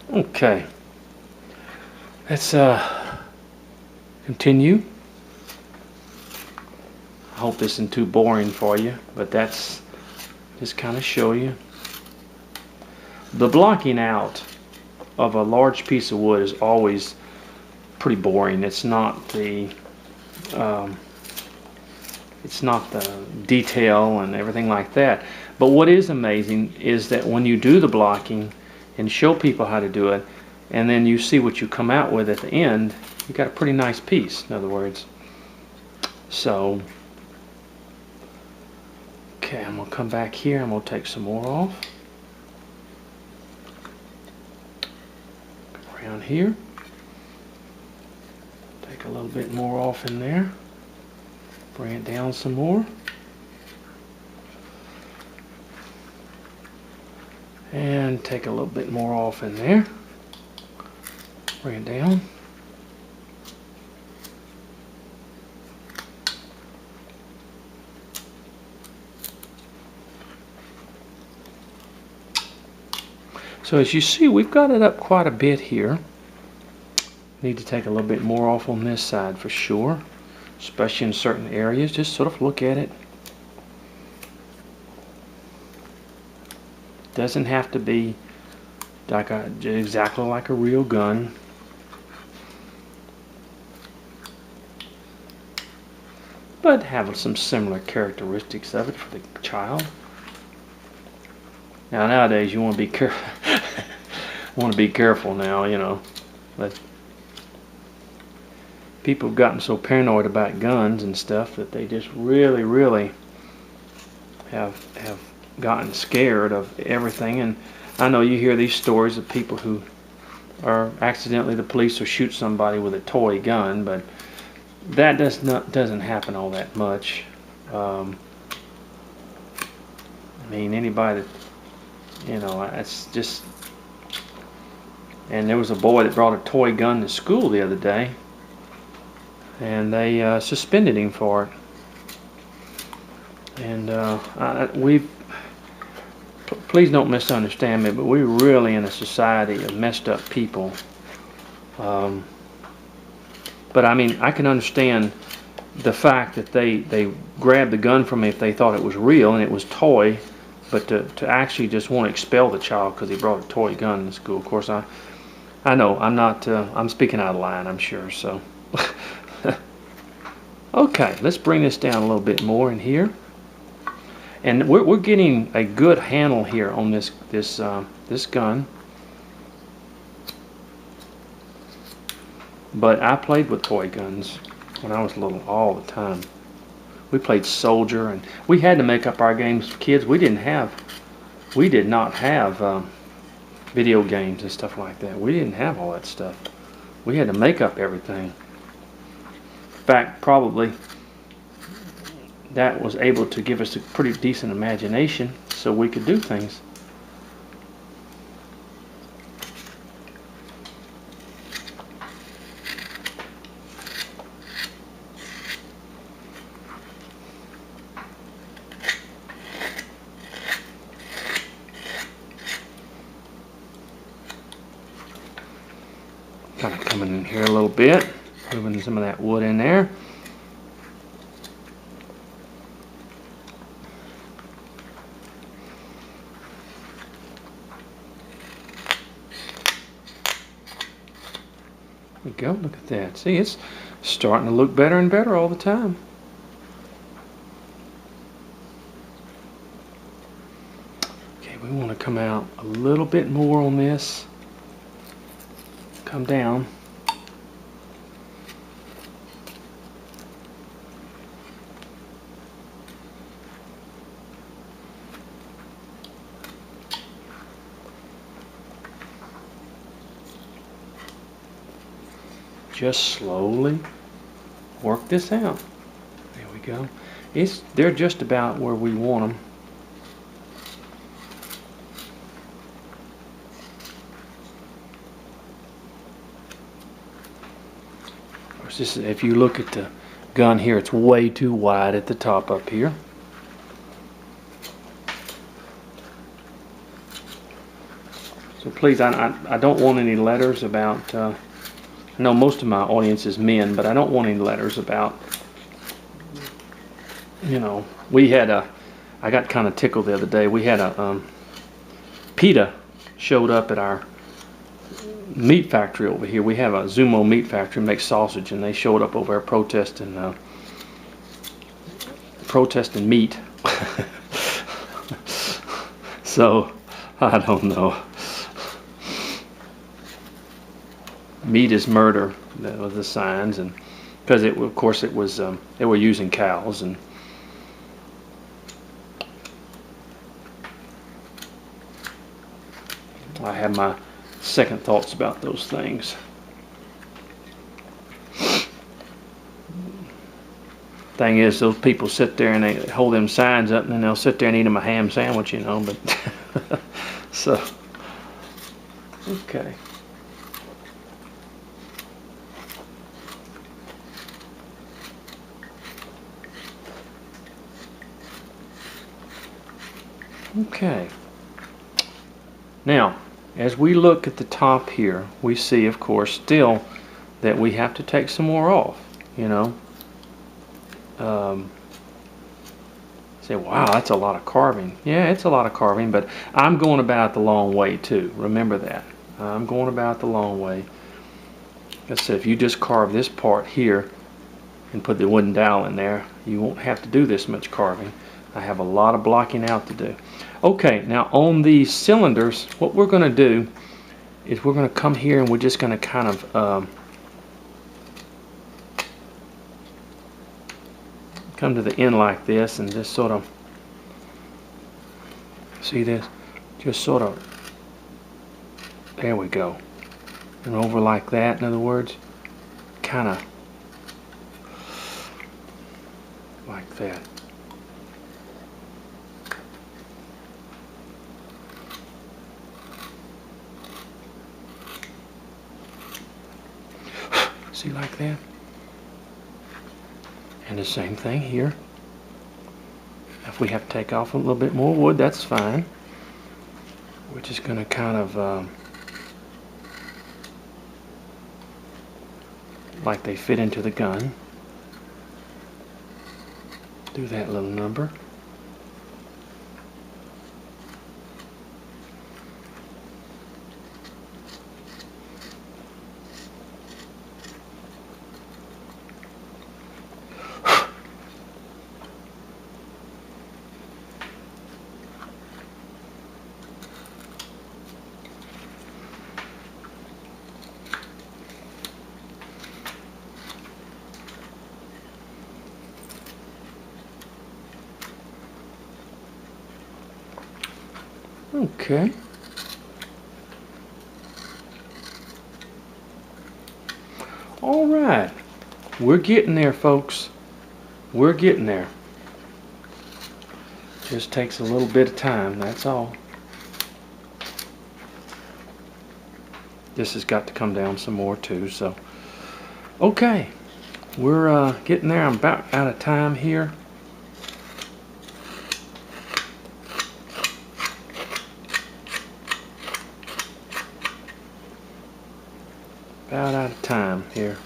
Okay, let's continue. I hope this isn't too boring for you, but that's just kind of show you. The blocking out of a large piece of wood is always pretty boring. Um, it's not the detail and everything like that. But what is amazing is that when you do the blocking and show people how to do it, and then you see what you come out with at the end, you got a pretty nice piece, in other words. So, okay, I'm going to come back here. I'm going to take some more off. Around here. Take a little bit more off in there. Bring it down some more. And take a little bit more off in there. Bring it down. So as you see, we've got it up quite a bit here. Need to take a little bit more off on this side for sure, especially in certain areas. Just sort of look at it. Doesn't have to be like exactly like a real gun. But have some similar characteristics of it for the child. Now nowadays you want to be careful. Want to be careful now, you know. But people have gotten so paranoid about guns and stuff that they just really have gotten scared of everything. And I know you hear these stories of people who are accidentally, the police will shoot somebody with a toy gun, but that doesn't happen all that much. I mean, anybody that, you know, it's just. And there was a boy that brought a toy gun to school the other day, and they suspended him for it. And please don't misunderstand me, but we're really in a society of messed up people. But I mean, I can understand the fact that they grabbed the gun from me if they thought it was real and it was toy, but to actually just want to expel the child because he brought a toy gun to school. Of course, I know I'm not. I'm speaking out of line, I'm sure. So, okay, let's bring this down a little bit more in here, and we're getting a good handle here on this gun. But I played with toy guns when I was little all the time. We played soldier, and we had to make up our games for kids. We did not have video games and stuff like that. We didn't have all that stuff. We had to make up everything. In fact, probably that was able to give us a pretty decent imagination so we could do things. Kind of coming in here a little bit, moving some of that wood in there. There we go, look at that. See, it's starting to look better and better all the time. Okay, we want to come out a little bit more on this. Come down. Just slowly work this out. There we go. They're just about where we want them. If you look at the gun here, it's way too wide at the top up here. So please, I don't want any letters about, I know most of my audience is men, but I don't want any letters about, you know, I got kind of tickled the other day. We had PETA showed up at our meat factory over here. We have a Zumo meat factory, makes sausage, and they showed up over there protesting meat. So, I don't know. Meat is murder. That was the signs, and because of course, it was they were using cows, and I have my second thoughts about those things. Thing is, those people sit there and they hold them signs up, and then they'll sit there and eat them a ham sandwich, you know. But so, okay. Okay. Now, as we look at the top here, we see, of course, still that we have to take some more off, you know. Say, wow, that's a lot of carving. Yeah, it's a lot of carving, but I'm going about the long way too. Remember that. I'm going about the long way. Like I said, if you just carve this part here and put the wooden dowel in there, you won't have to do this much carving. I have a lot of blocking out to do. Okay, now on these cylinders, what we're going to do is we're going to come here and we're just going to kind of come to the end like this and just sort of, see this? Just sort of, there we go. And over like that, in other words, kind of like that. See, like that? And the same thing here. If we have to take off a little bit more wood, that's fine. We're just going to kind of like they fit into the gun. Do that little number. Okay. All right. We're getting there, folks. We're getting there. Just takes a little bit of time, that's all. This has got to come down some more too, so. Okay. We're getting there. I'm about out of time here. About out of time here.